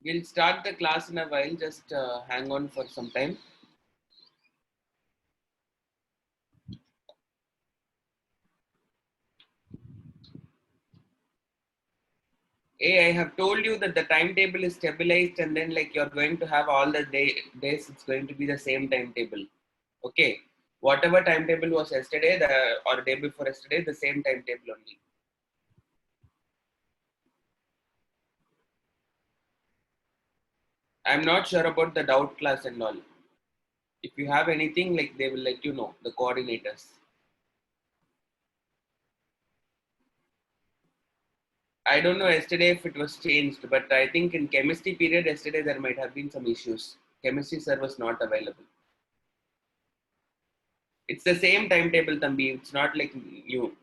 We'll start the class in a while. Just hang on for some time. Hey, I have told you that the timetable is stabilized, and then like you're going to have all the days. It's going to be the same timetable. Okay. Whatever timetable was yesterday, or day before yesterday, the same timetable only. I'm not sure about the doubt class and all. If you have anything, like they will let you know, the coordinators. I don't know yesterday if it was changed, but I think in chemistry period yesterday there might have been some issues. Chemistry sir was not available. It's the same timetable, Thambi. It's not like new.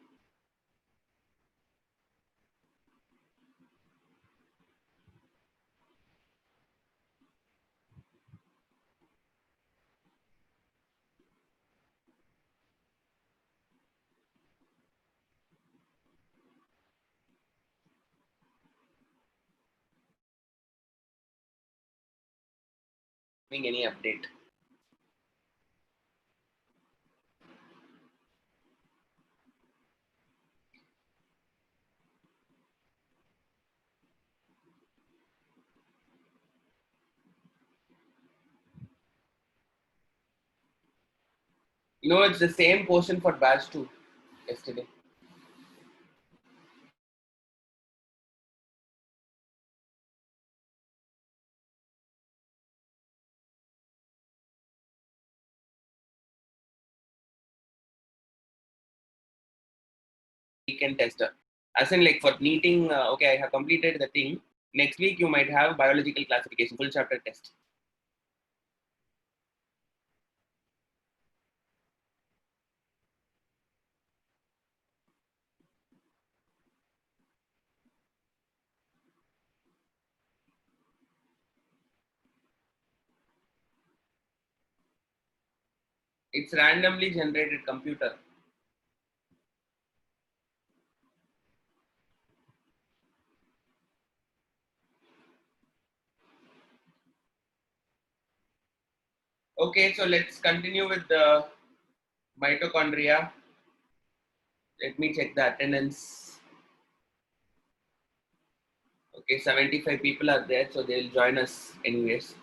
Giving any update. No, it's the same portion for batch 2 yesterday. Weekend tester. As in like for neating, okay, I have completed the thing. Next week you might have biological classification, full chapter test. It's randomly generated computer. Okay, so let's continue with the mitochondria. Let me check the attendance. Okay, 75 people are there, so they'll join us anyways.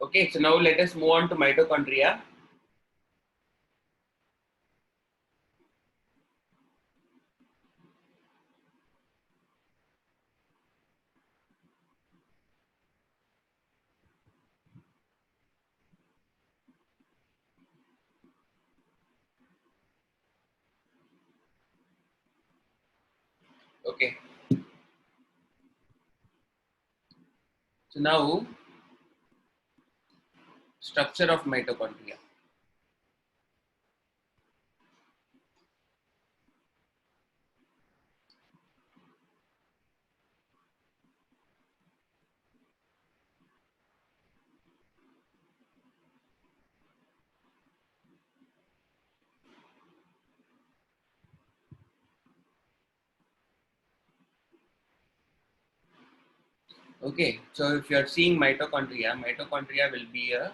Okay, so now let us move on to mitochondria. Okay, so now structure of mitochondria. Okay, so if you are seeing mitochondria, mitochondria will be a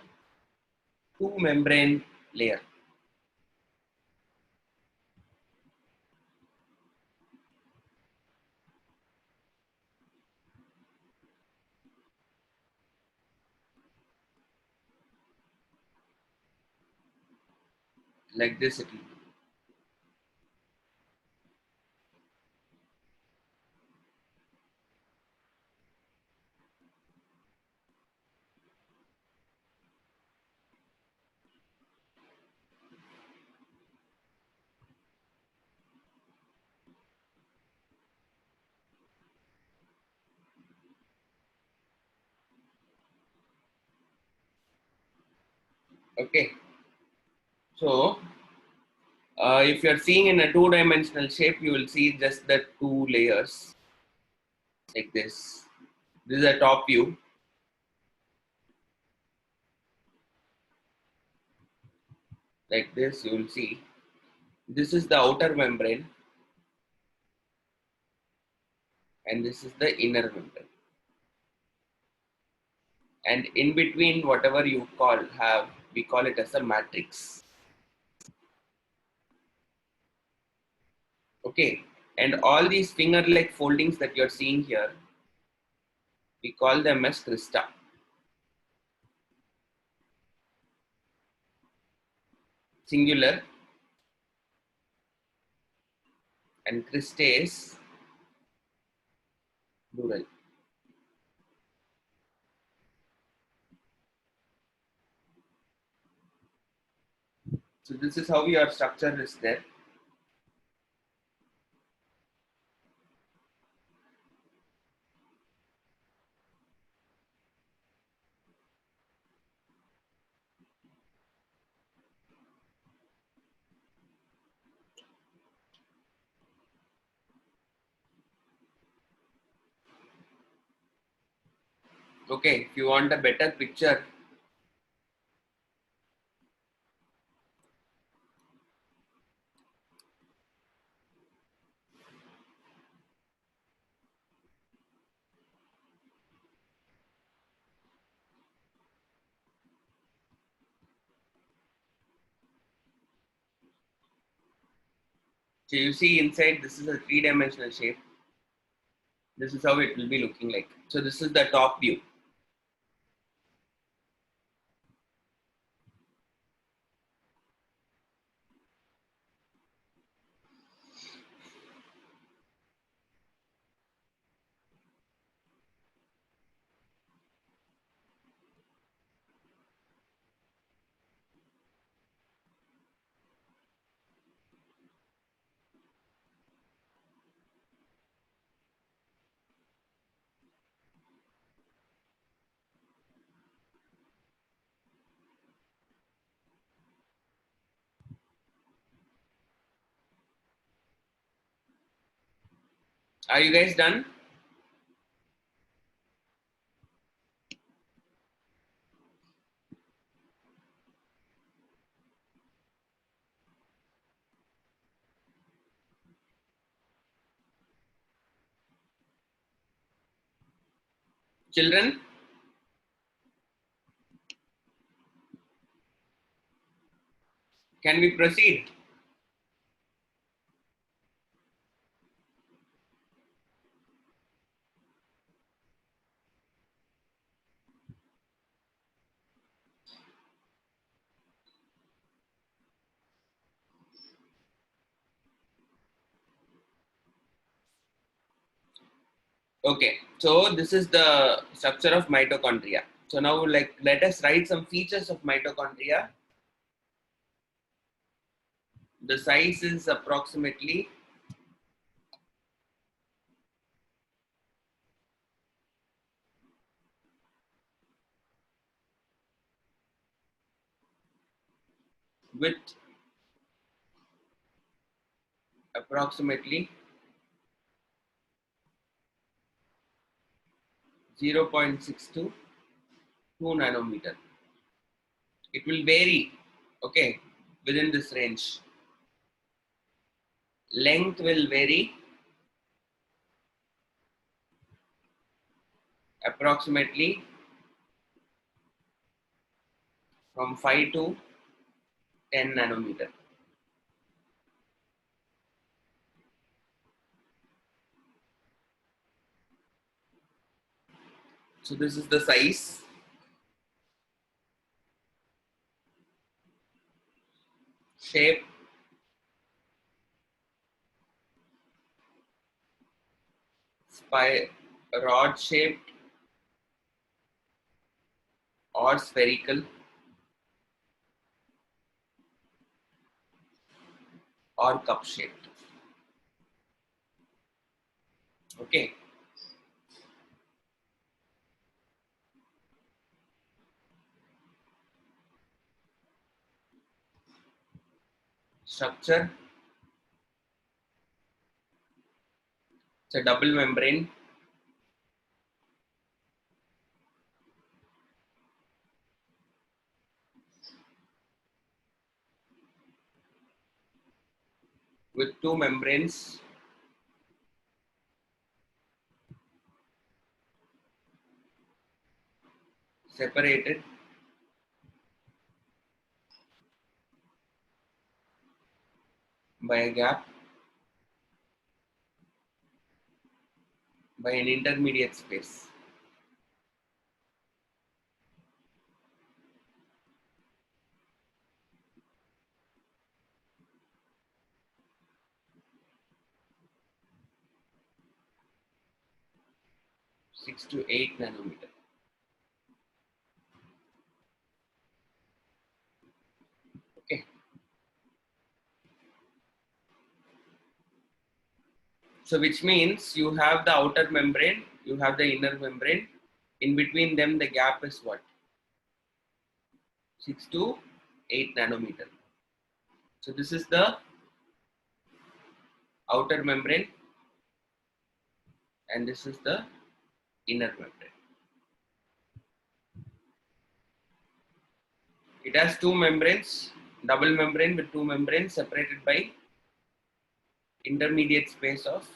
two membrane layer. Like this it will be. Okay. So if you're seeing in a two-dimensional shape, you will see just the two layers like this. This is a top view. Like this, you will see. This is the outer membrane, and this is the inner membrane. And in between, whatever you we call it as a matrix. Okay. And all these finger-like foldings that you're seeing here, we call them as crista. Singular, and cristae plural. So this is how your structure is there. Okay, if you want a better picture, so you see inside this is a three-dimensional shape. This is how it will be looking like. So this is the top view. Are you guys done? Children, can we proceed? Okay, so this is the structure of mitochondria. So now let us write some features of mitochondria. The size is approximately width approximately 0.6 to 2 nanometer. It will vary, okay, within this range. Length will vary approximately from 5 to 10 nanometer. So this is the size. Shape, rod shaped or spherical or cup shaped. Okay. structure. It's a double membrane. With two membranes separated by a gap by an intermediate space. Six to 8 nanometer. Okay. So which means you have the outer membrane, you have the inner membrane. In between them, the gap is what? 6 to 8 nanometer. So this is the outer membrane and this is the inner membrane. It has two membranes, double membrane with two membranes separated by intermediate space of,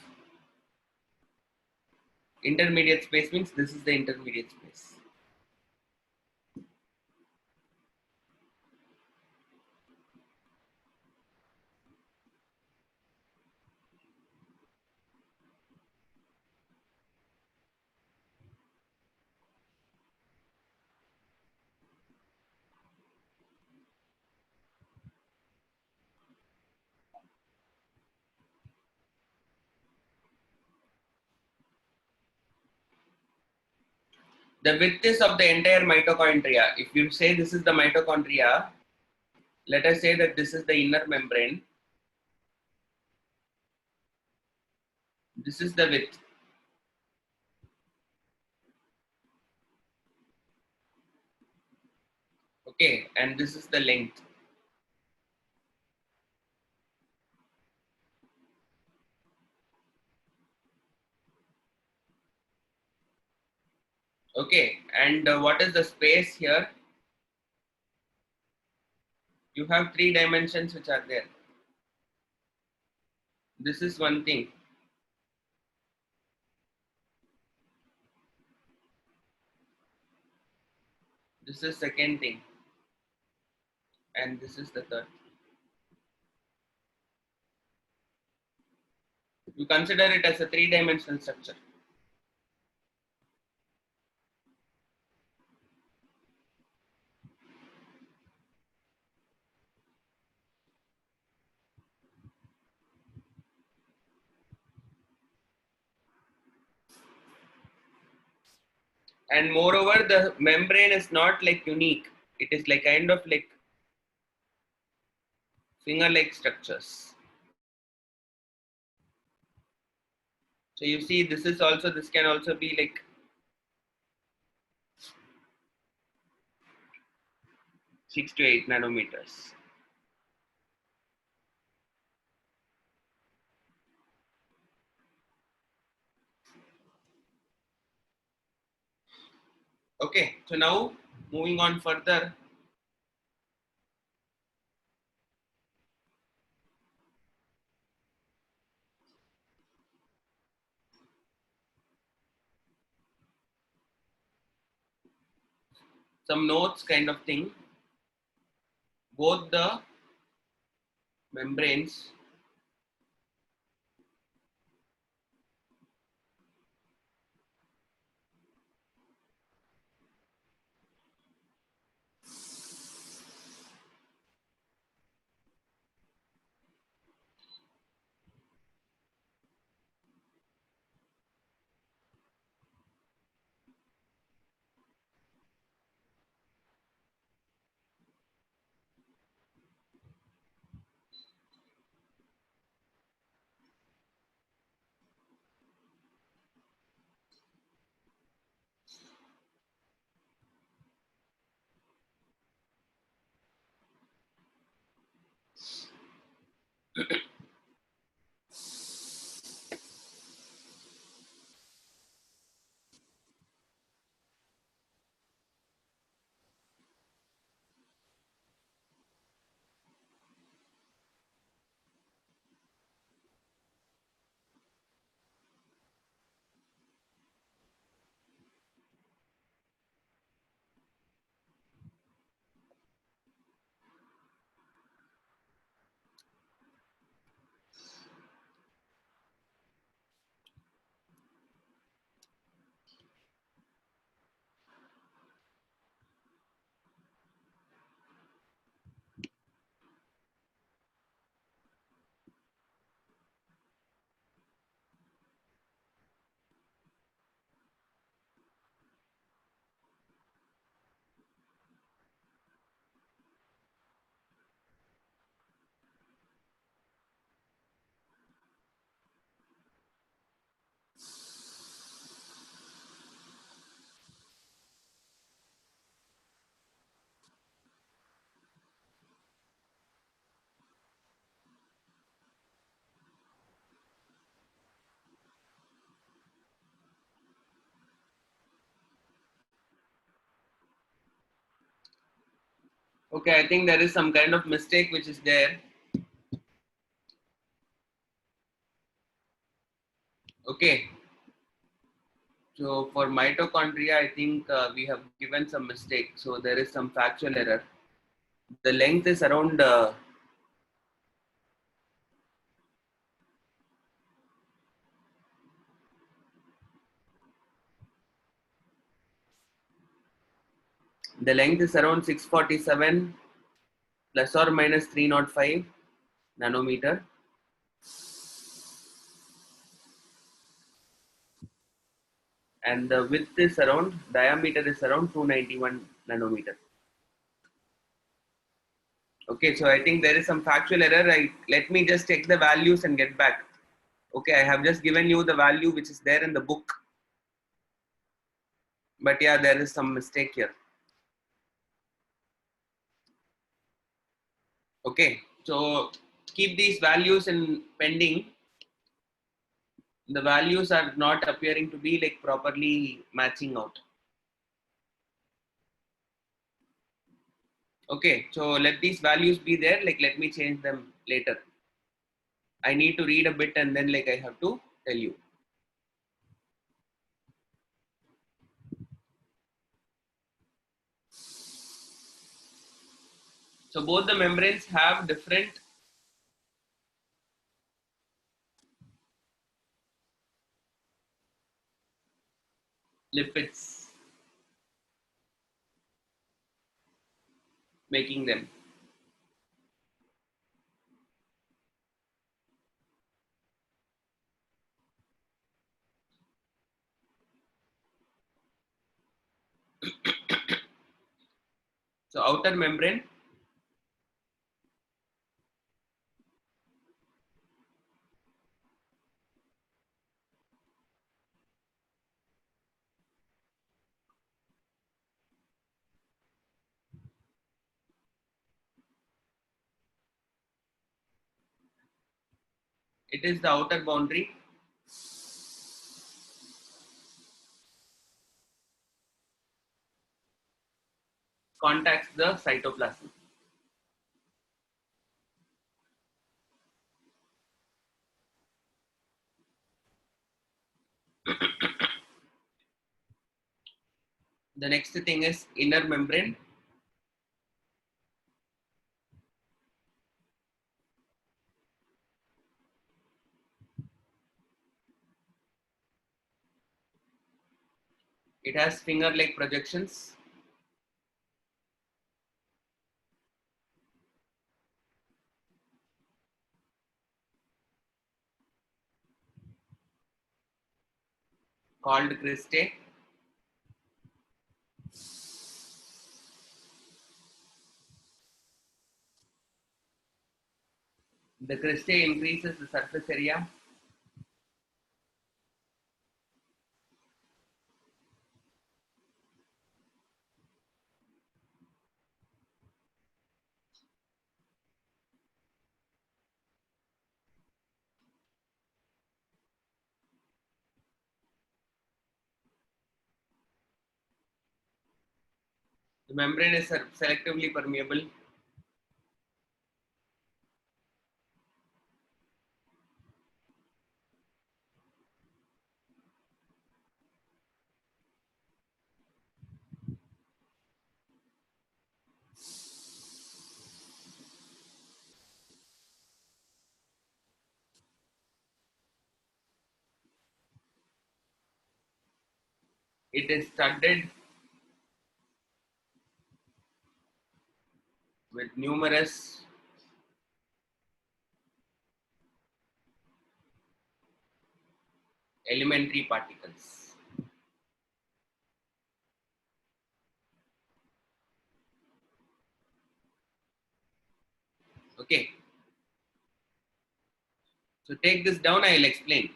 intermediate space means this is the intermediate space. The width is of the entire mitochondria. If you say this is the mitochondria, let us say that this is the inner membrane. This is the width. Okay, and this is the length. Okay, and what is the space here? You have three dimensions which are there. This is one thing. This is second thing. And this is the third. You consider it as a three-dimensional structure. And moreover, the membrane is not like unique. It is like kind of like finger-like structures. So you see, this is also, this can also be like 6 to 8 nanometers. Okay, so now moving on further, some notes kind of thing. Both the membranes Okay, I think there is some kind of mistake which is there. Okay, so for mitochondria, I think we have given some mistake. So there is some factual error. The length is around the length is around 647 plus or minus 305 nanometer, and the width is around, diameter is around 291 nanometer. Okay, so I think there is some factual error. Let me just take the values and get back. Okay, I have just given you the value which is there in the book, but yeah, there is some mistake here. Okay, so keep these values in pending. The values are not appearing to be like properly matching out. Okay, so let these values be there. Like, let me change them later. I need to read a bit and then like I have to tell you. So both the membranes have different lipids making them. So outer membrane, it is the outer boundary, contacts the cytoplasm. The next thing is inner membrane. It has finger-like projections. Called cristae. The cristae increases the surface area. The membrane is selectively permeable. It is studded with numerous elementary particles. Okay, so take this down, I will explain.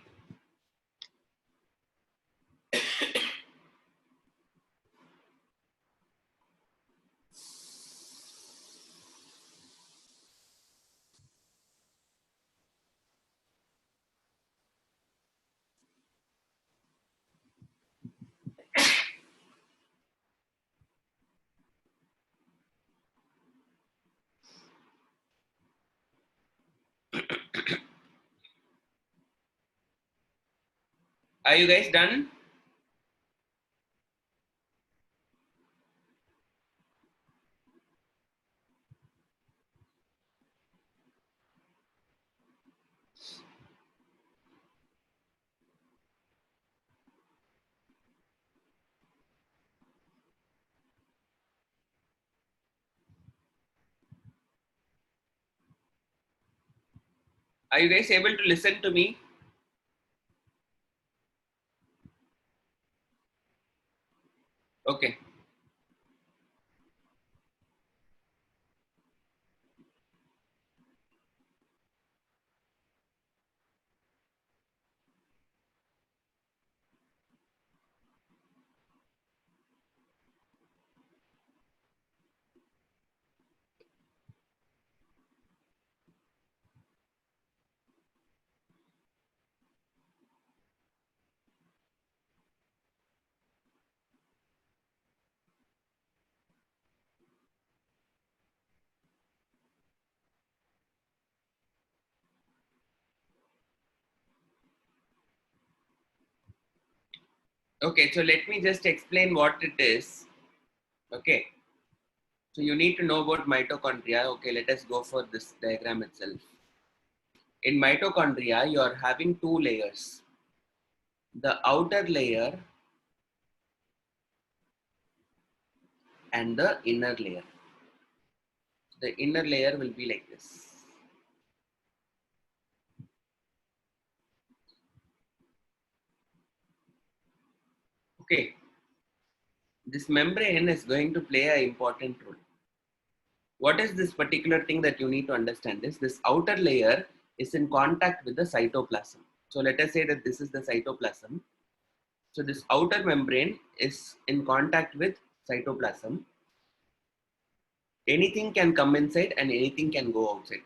Are you guys done? Are you guys able to listen to me? Okay. Okay, so let me just explain what it is. Okay, so you need to know about mitochondria. Okay, let us go for this diagram itself. In mitochondria, you are having two layers. The outer layer and the inner layer. The inner layer will be like this. Okay, this membrane is going to play an important role. What is this particular thing that you need to understand is this outer layer is in contact with the cytoplasm. So let us say that this is the cytoplasm. So this outer membrane is in contact with cytoplasm. Anything can come inside and anything can go outside.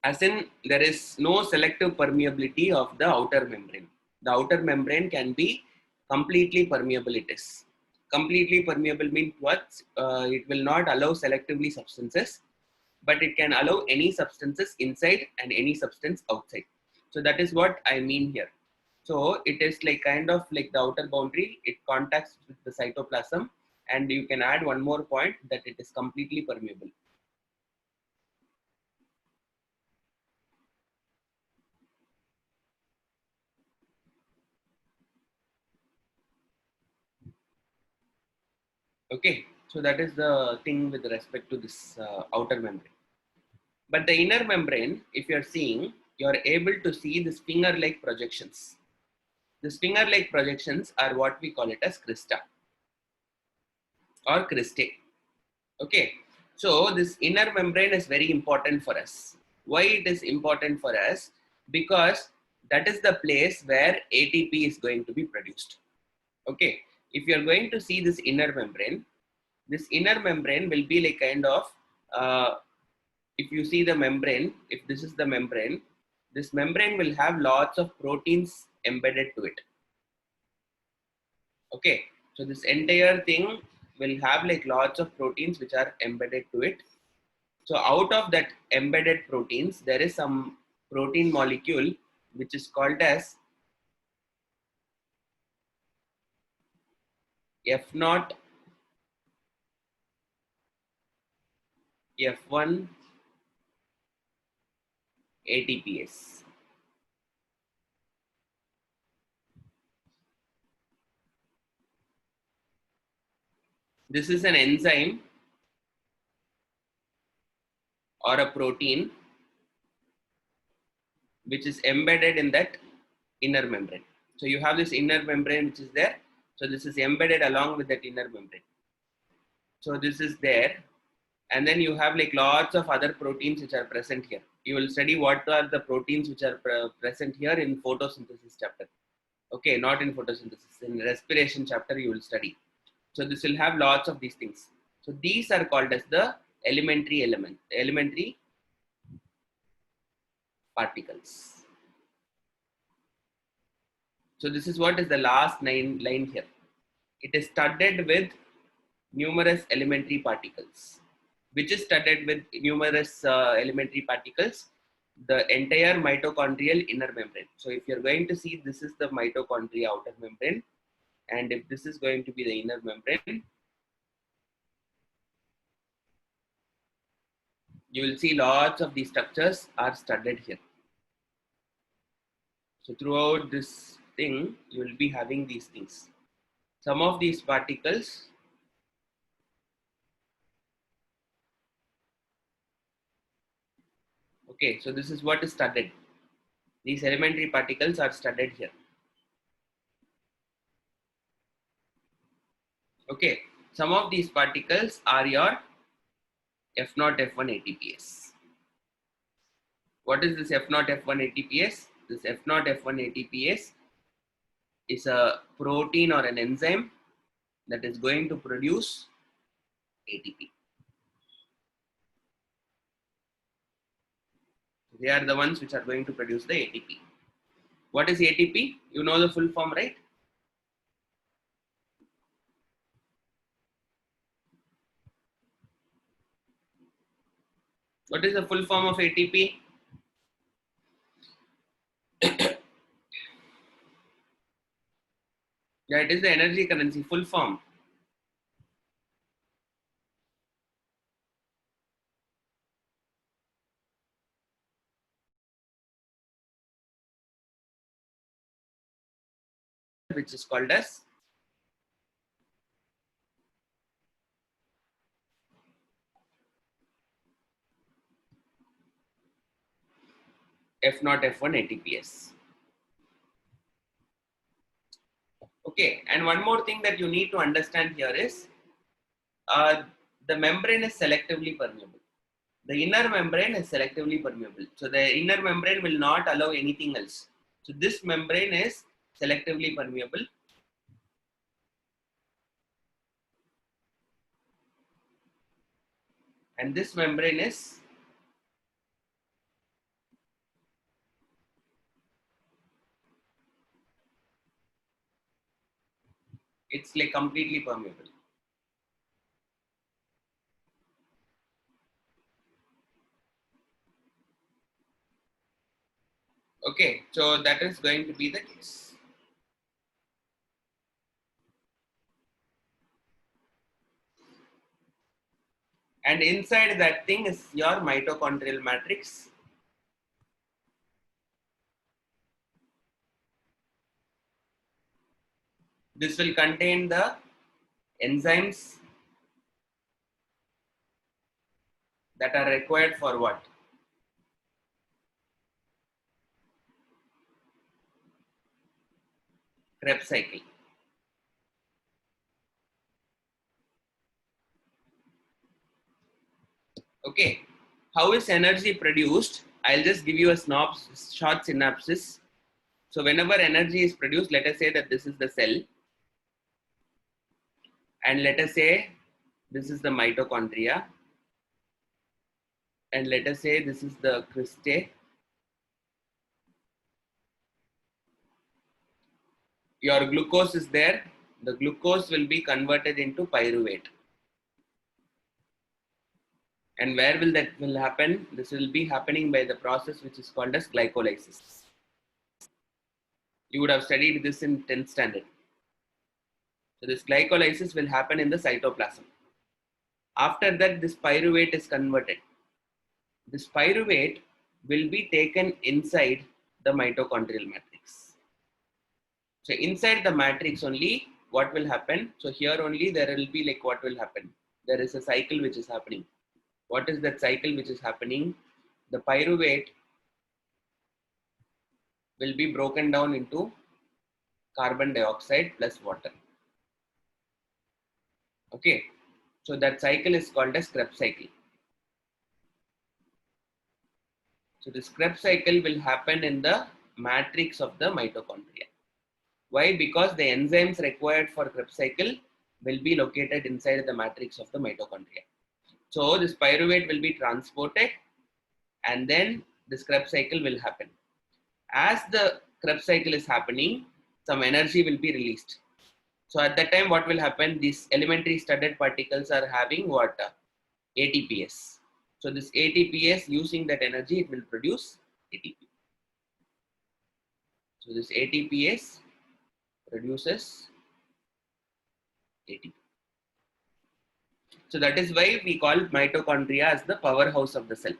As in, there is no selective permeability of the outer membrane. The outer membrane can be completely permeable. It is completely permeable means what? It will not allow selectively substances, but it can allow any substances inside and any substance outside. So that is what I mean here. So it is like kind of like the outer boundary, it contacts with the cytoplasm, and you can add one more point that it is completely permeable. Okay, so that is the thing with respect to this outer membrane. But the inner membrane, if you are seeing, you are able to see this finger-like projections. These finger-like projections are what we call it as crista or cristae. Okay, so this inner membrane is very important for us. Why it is important for us? Because that is the place where ATP is going to be produced. Okay, if you are going to see this inner membrane will be like kind of, if you see the membrane, if this is the membrane, this membrane will have lots of proteins embedded to it. Okay, so this entire thing will have like lots of proteins which are embedded to it. So out of that embedded proteins, there is some protein molecule which is called as F0, F1 ATPase. This is an enzyme or a protein which is embedded in that inner membrane. So you have this inner membrane which is there. So this is embedded along with that inner membrane. So this is there. And then you have like lots of other proteins which are present here. You will study what are the proteins which are present here in photosynthesis chapter. Okay, not in photosynthesis. In respiration chapter you will study. So this will have lots of these things. So these are called as the elementary particles. So this is what is the last line here. It is studded with numerous elementary particles. Which is studded with numerous elementary particles? The entire mitochondrial inner membrane. So if you're going to see, this is the mitochondria outer membrane. And if this is going to be the inner membrane, you will see lots of these structures are studded here. So throughout this thing, you will be having these things. Some of these particles okay, so this is what is studded. These elementary particles are studded here. Okay, some of these particles are your F0, F1 ATPase. What is this F0, F1 ATPase? This F0, F1 ATPase is a protein or an enzyme that is going to produce ATP. They are the ones which are going to produce the ATP. What is ATP? You know the full form, right? What is the full form of ATP? Yeah, it is the energy currency, full form. Which is called as F0, F1 ATPase. Okay, and one more thing that you need to understand here is the membrane is selectively permeable. The inner membrane is selectively permeable. So the inner membrane will not allow anything else. So this membrane is selectively permeable. And this membrane is it's like completely permeable. Okay, so that is going to be the case. And inside that thing is your mitochondrial matrix. This will contain the enzymes that are required for what? Krebs cycle. Okay, how is energy produced? I'll just give you a short synopsis. So whenever energy is produced, let us say that this is the cell, and let us say this is the mitochondria, and let us say this is the cristae. Your glucose is there, the glucose will be converted into pyruvate. And where will that will happen? This will be happening by the process which is called as glycolysis. You would have studied this in 10th standard. So this glycolysis will happen in the cytoplasm. After that, this pyruvate is converted. This pyruvate will be taken inside the mitochondrial matrix. So inside the matrix only, what will happen? So here only there will be like what will happen? There is a cycle which is happening. What is that cycle which is happening? The pyruvate will be broken down into carbon dioxide plus water. Okay, so that cycle is called as Krebs cycle. So this Krebs cycle will happen in the matrix of the mitochondria. Why? Because the enzymes required for Krebs cycle will be located inside the matrix of the mitochondria. So this pyruvate will be transported and then this Krebs cycle will happen. As the Krebs cycle is happening, some energy will be released. So at that time, what will happen? These elementary studded particles are having what? ATPase. So this ATPase, using that energy, it will produce ATP. So this ATPase produces ATP. So that is why we call mitochondria as the powerhouse of the cell.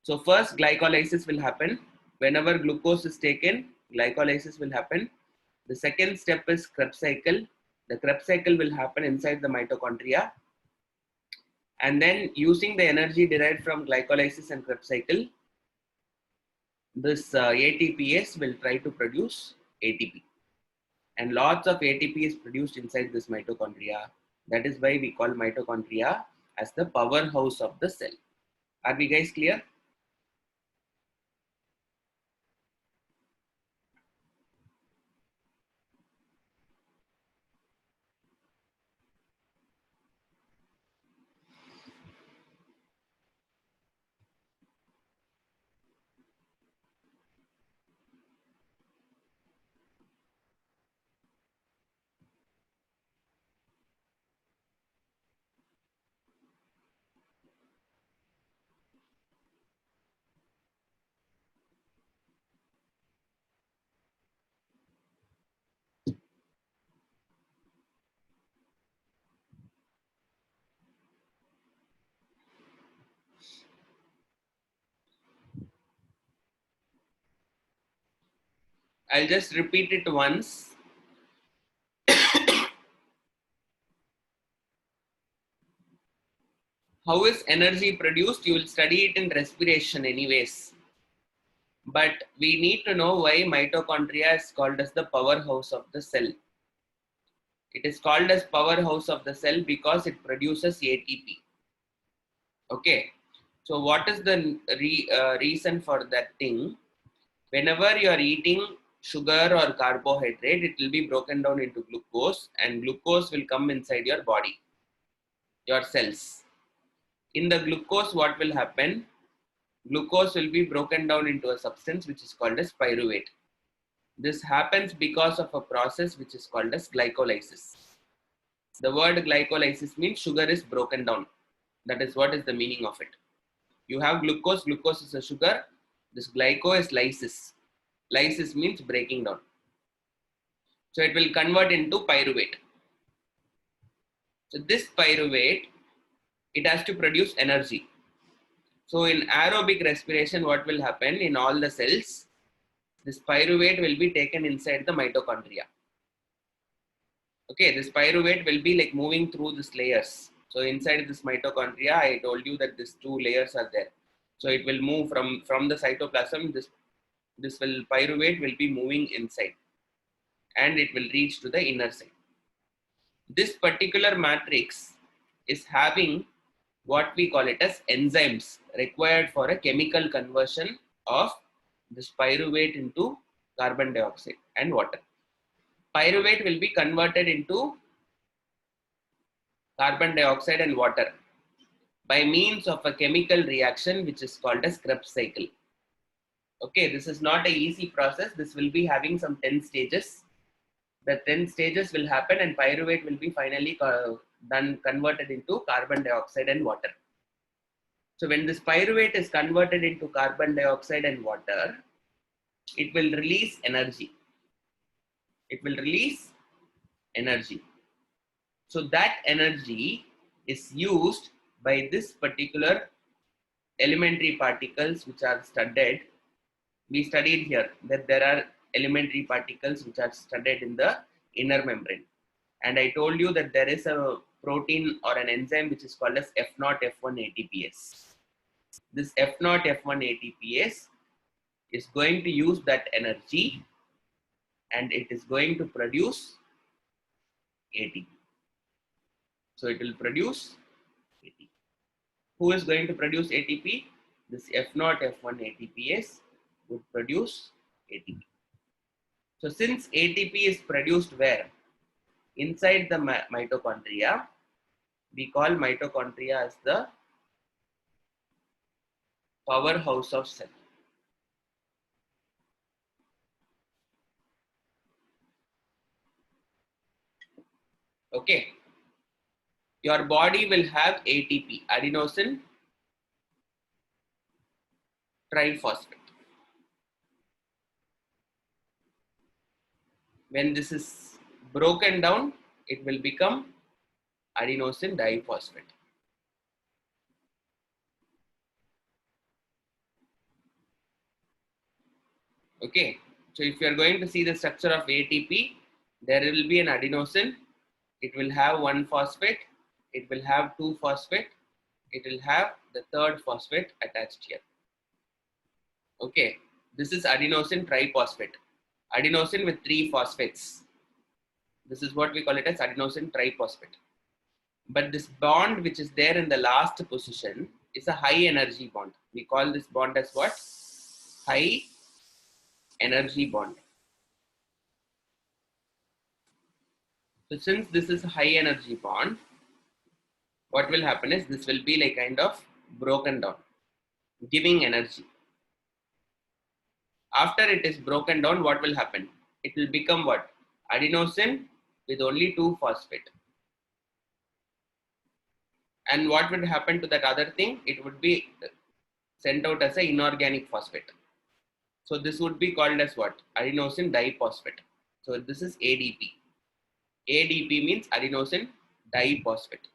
So first glycolysis will happen. Whenever glucose is taken, glycolysis will happen. The second step is Krebs cycle. The Krebs cycle will happen inside the mitochondria. And then using the energy derived from glycolysis and Krebs cycle, this ATPase will try to produce ATP. And lots of ATP is produced inside this mitochondria. That is why we call mitochondria as the powerhouse of the cell. Are we guys clear? I'll just repeat it once. How is energy produced? You will study it in respiration anyways. But we need to know why mitochondria is called as the powerhouse of the cell. It is called as powerhouse of the cell because it produces ATP. Okay. So what is the reason for that thing? Whenever you are eating sugar or carbohydrate, it will be broken down into glucose, and glucose will come inside your body, your cells. In the glucose, what will happen? Glucose will be broken down into a substance which is called as pyruvate. This happens because of a process which is called as glycolysis. The word glycolysis means sugar is broken down. That is what is the meaning of it. You have glucose, glucose is a sugar. This glyco is lysis. Lysis means breaking down. So it will convert into pyruvate. So this pyruvate, it has to produce energy. So in aerobic respiration, what will happen in all the cells? This pyruvate will be taken inside the mitochondria. Okay, this pyruvate will be like moving through these layers. So inside this mitochondria, I told you that these two layers are there. So it will move from the cytoplasm. This pyruvate will be moving inside, and it will reach to the inner side. This particular matrix is having what we call it as enzymes required for a chemical conversion of this pyruvate into carbon dioxide and water. Pyruvate will be converted into carbon dioxide and water by means of a chemical reaction which is called as Krebs cycle. Okay, this is not an easy process. This will be having some 10 stages. the 10 stages will happen and pyruvate will be finally converted into carbon dioxide and water. So when this pyruvate is converted into carbon dioxide and water, it will release energy. It will release energy. So that energy is used by this particular elementary particles which are studied. We studied here that there are elementary particles which are studied in the inner membrane. And I told you that there is a protein or an enzyme which is called as F0 F1 ATPase. This F0 F1 ATPase is going to use that energy and it is going to produce ATP. So it will produce ATP. Who is going to produce ATP? This F0 F1 ATPase would produce ATP. So since ATP is produced where? Inside the mitochondria, we call mitochondria as the powerhouse of cell. Okay. Your body will have ATP, adenosine triphosphate. When this is broken down, it will become adenosine diphosphate. Okay. So if you are going to see the structure of ATP, there will be an adenosine. It will have one phosphate. It will have two phosphate. It will have the third phosphate attached here. Okay. This is adenosine triphosphate. Adenosine with three phosphates. This is what we call it as adenosine triphosphate. But this bond which is there in the last position is a high energy bond. We call this bond as what? High energy bond. So since this is a high energy bond, what will happen is this will be like kind of broken down, giving energy. After it is broken down, what will happen? It will become what? Adenosine with only two phosphate. And what would happen to that other thing? It would be sent out as an inorganic phosphate. So this would be called as what? Adenosine diphosphate. So this is ADP. ADP means adenosine diphosphate.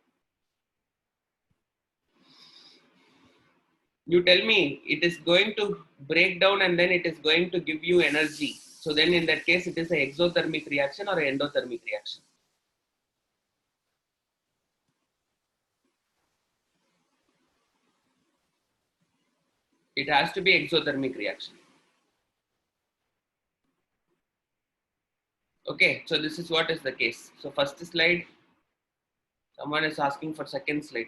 You tell me it is going to break down and then it is going to give you energy. So then in that case, it is an exothermic reaction or an endothermic reaction. It has to be exothermic reaction. Okay, so this is what is the case. So first slide, someone is asking for second slide.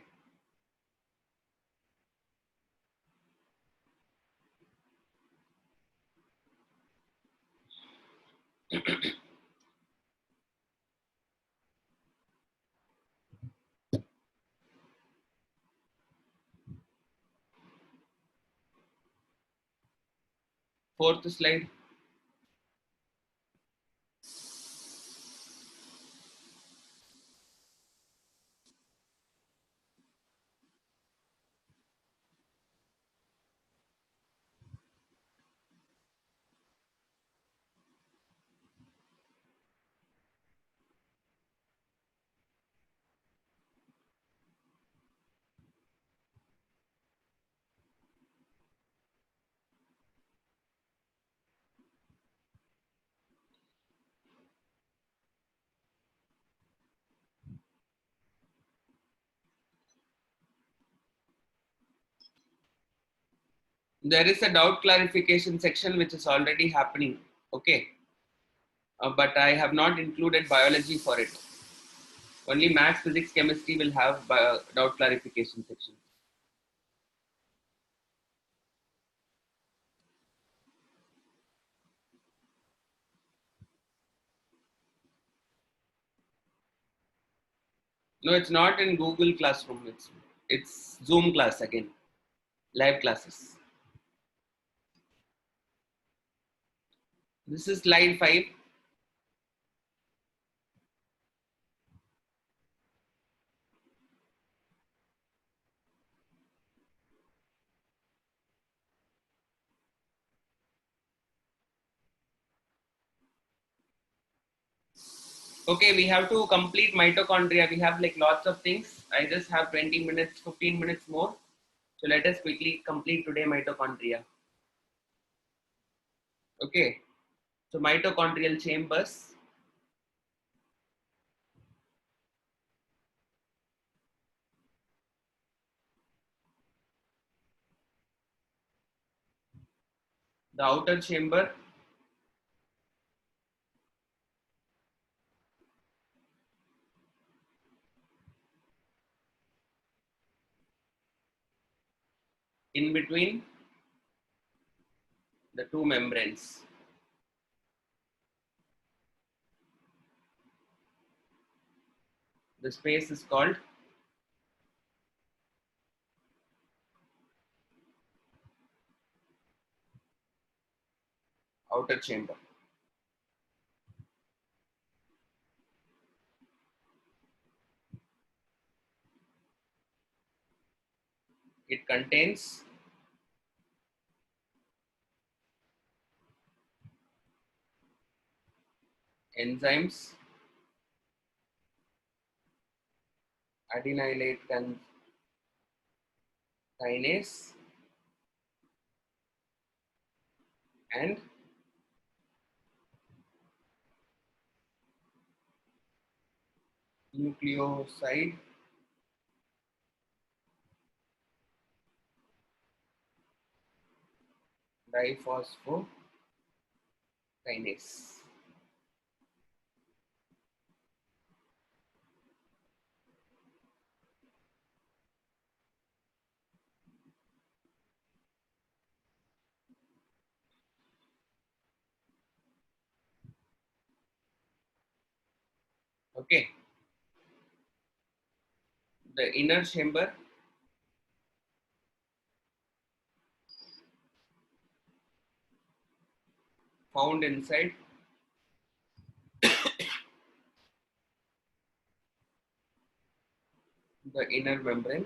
Fourth slide. There is a doubt clarification section which is already happening. Okay. But I have not included biology for it. Only maths, physics, chemistry will have doubt clarification section. No, it's not in Google Classroom. It's Zoom class again, live classes. This is slide 5. Okay, we have to complete mitochondria. We have like lots of things. I just have 20 minutes, 15 minutes more. So let us quickly complete today mitochondria. Okay, so mitochondrial chambers. The outer chamber, in between the two membranes. The space is called outer chamber. It contains enzymes, adenylate kinase, and nucleoside diphosphokinase. Okay, the inner chamber found inside the inner membrane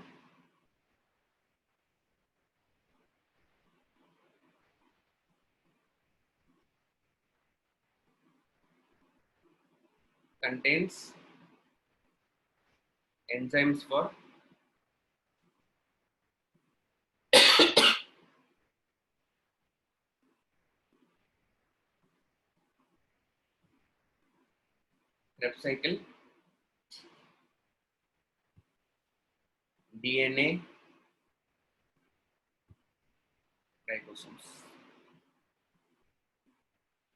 contains enzymes for Krebs cycle, DNA, ribosomes.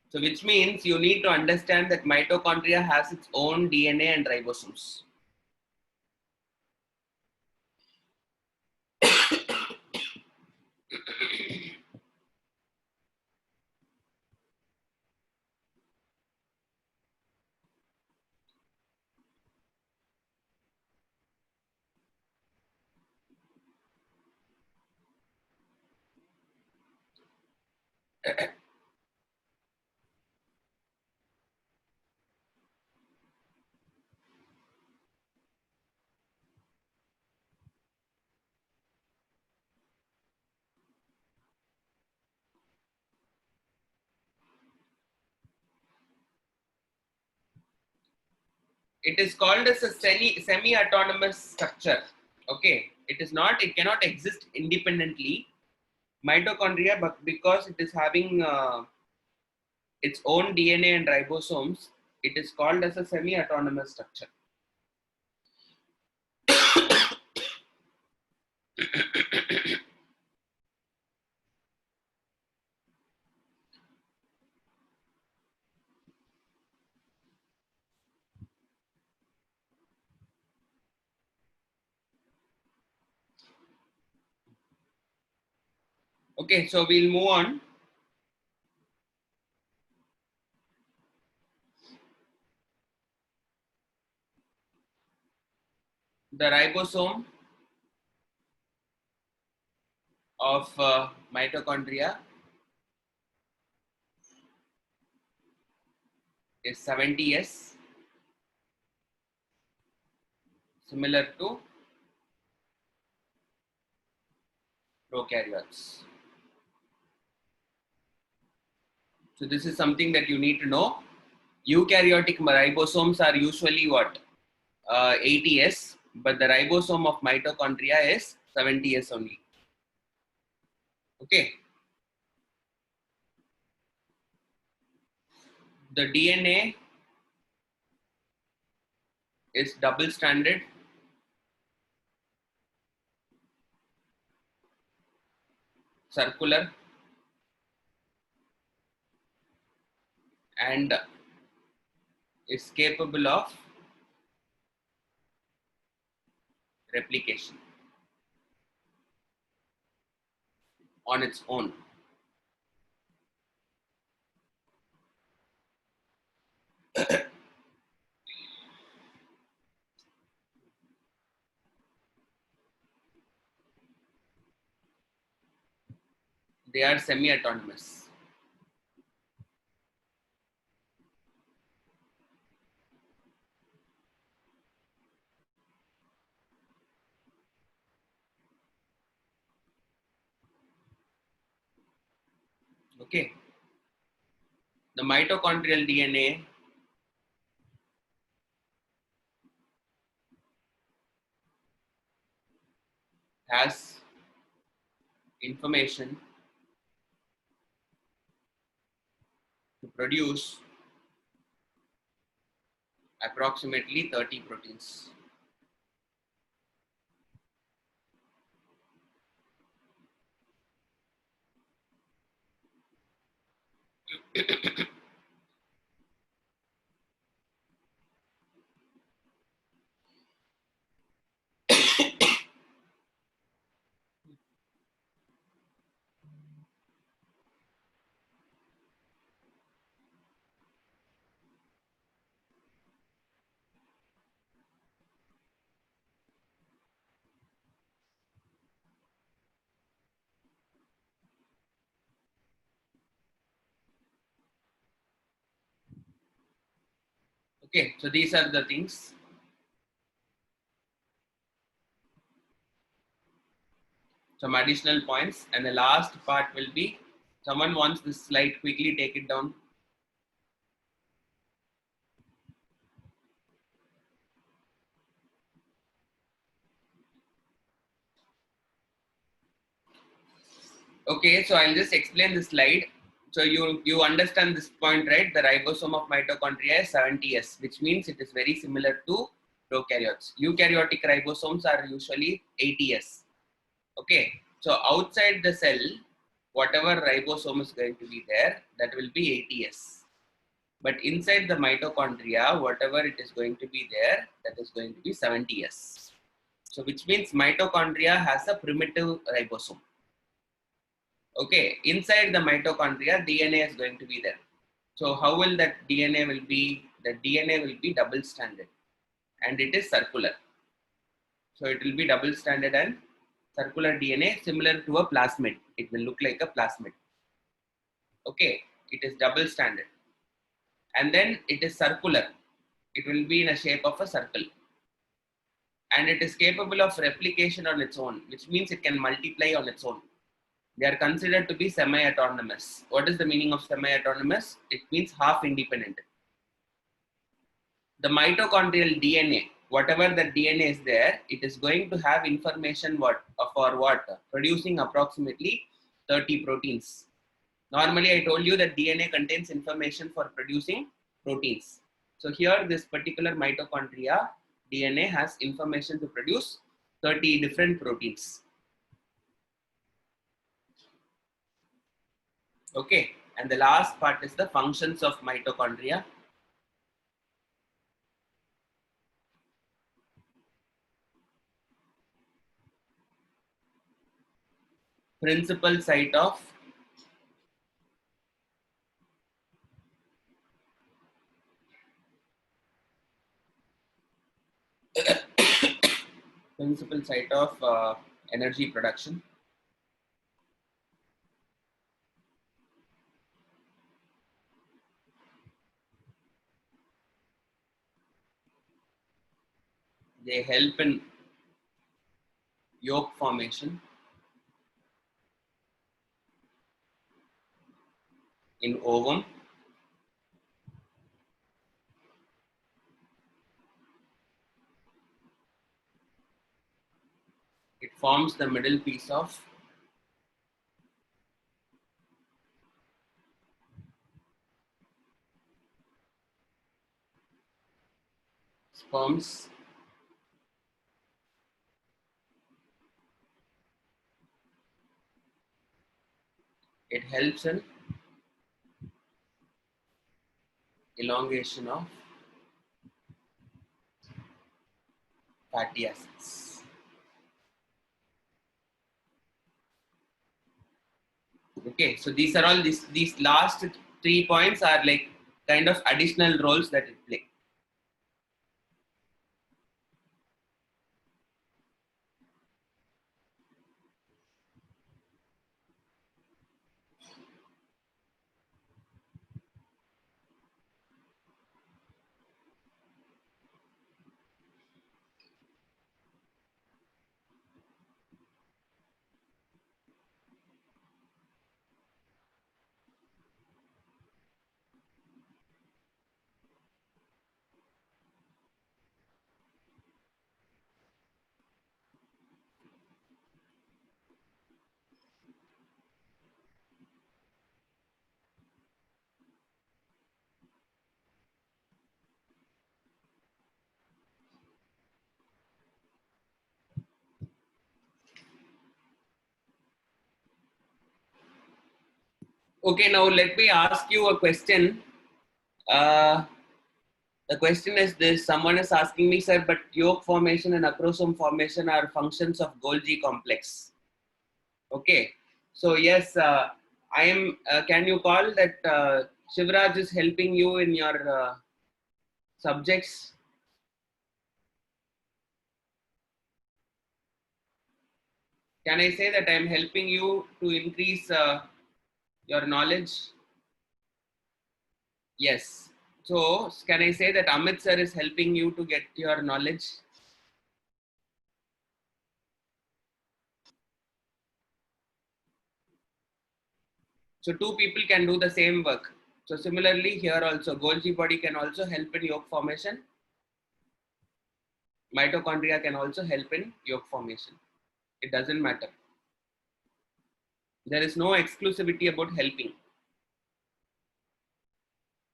So which means you need to understand that mitochondria has its own DNA and ribosomes. It is called as a semi-autonomous structure. Okay, it is not, it cannot exist independently. Mitochondria, but because it is having its own DNA and ribosomes, it is called as a semi-autonomous structure. Okay, so we'll move on. The ribosome of mitochondria is 70S, similar to prokaryotes. So this is something that you need to know. Eukaryotic ribosomes are usually what? 80S, but the ribosome of mitochondria is 70S only. Okay. The DNA is double stranded, circular, and is capable of replication on its own. They are semi-autonomous. Okay. The mitochondrial DNA has information to produce approximately 30 proteins. Okay, so these are the things. Some additional points, and the last part will be, someone wants this slide, quickly take it down. Okay, so I'll just explain this slide. So you understand this point, right? The ribosome of mitochondria is 70S, which means it is very similar to prokaryotes. Eukaryotic ribosomes are usually 80S. Okay, so outside the cell, whatever ribosome is going to be there, that will be 80S. But inside the mitochondria, whatever it is going to be there, that is going to be 70S. So which means mitochondria has a primitive ribosome. Okay, inside the mitochondria, DNA is going to be there. So how will that DNA will be? The DNA will be double stranded and it is circular. So it will be double stranded and circular DNA, similar to a plasmid. It will look like a plasmid. Okay, it is double stranded. And then it is circular. It will be in a shape of a circle. And it is capable of replication on its own, which means it can multiply on its own. They are considered to be semi-autonomous. What is the meaning of semi-autonomous? It means half independent. The mitochondrial DNA, whatever the DNA is there, it is going to have information for what? Producing approximately 30 proteins. Normally, I told you that DNA contains information for producing proteins. So here, this particular mitochondria DNA has information to produce 30 different proteins. Okay, and the last part is the functions of mitochondria. Principal site of energy production. They help in yolk formation, in ovum, forms the middle piece of sperms. It helps in elongation of fatty acids. Okay, so these are all these last 3 points are like kind of additional roles that it play. Okay, now let me ask you a question. Uh, the question is this: someone is asking me, sir, but yolk formation and acrosome formation are functions of Golgi complex. Okay, so yes, I am. Can you call that Shivraj is helping you in your subjects? Can I say that I am helping you to increase your knowledge? Yes. So can I say that Amit sir is helping you to get your knowledge? So two people can do the same work. So similarly here also Golgi body can also help in yolk formation. Mitochondria can also help in yolk formation. It doesn't matter. There is no exclusivity about helping.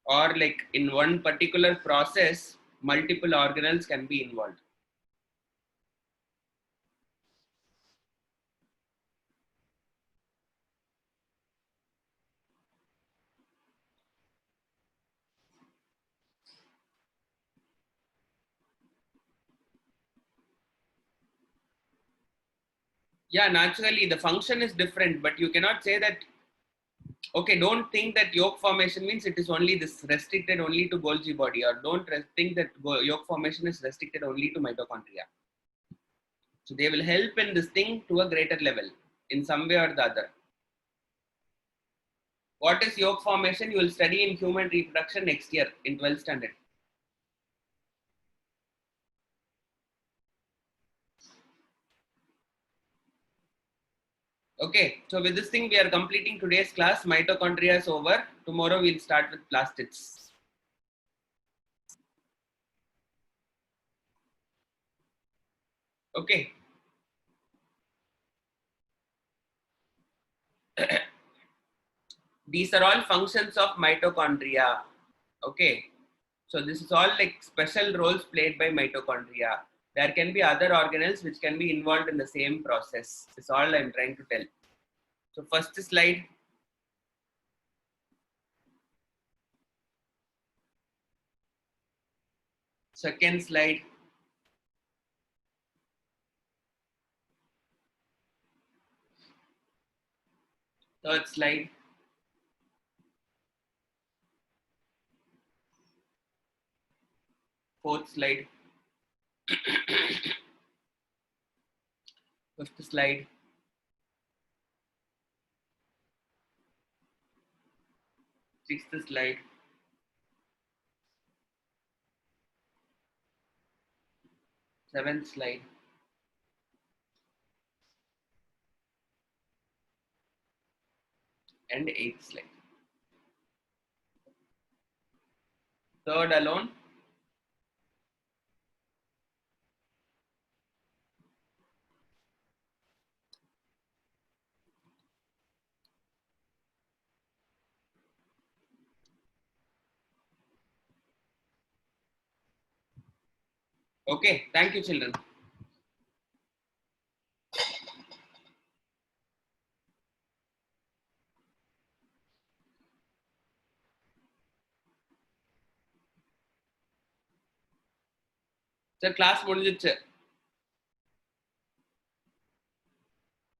Or like in one particular process, multiple organelles can be involved. Yeah, naturally the function is different, but you cannot say that. Okay, don't think that yolk formation means it is only this restricted only to Golgi body, or don't think that yolk formation is restricted only to mitochondria. So they will help in this thing to a greater level in some way or the other. What is yolk formation? You will study in human reproduction next year in 12th standard. Okay, so with this thing we are completing today's class. Mitochondria is over. Tomorrow we'll start with plastids. Okay. These are all functions of mitochondria. Okay. So this is all like special roles played by mitochondria. There can be other organelles which can be involved in the same process. That's all I'm trying to tell. So first slide. Second slide. Third slide. Fourth slide. Fifth slide. Sixth slide. Seventh slide. And eighth slide. Third alone. Okay, thank you children. Sir, class முடிஞ்சிருச்சு.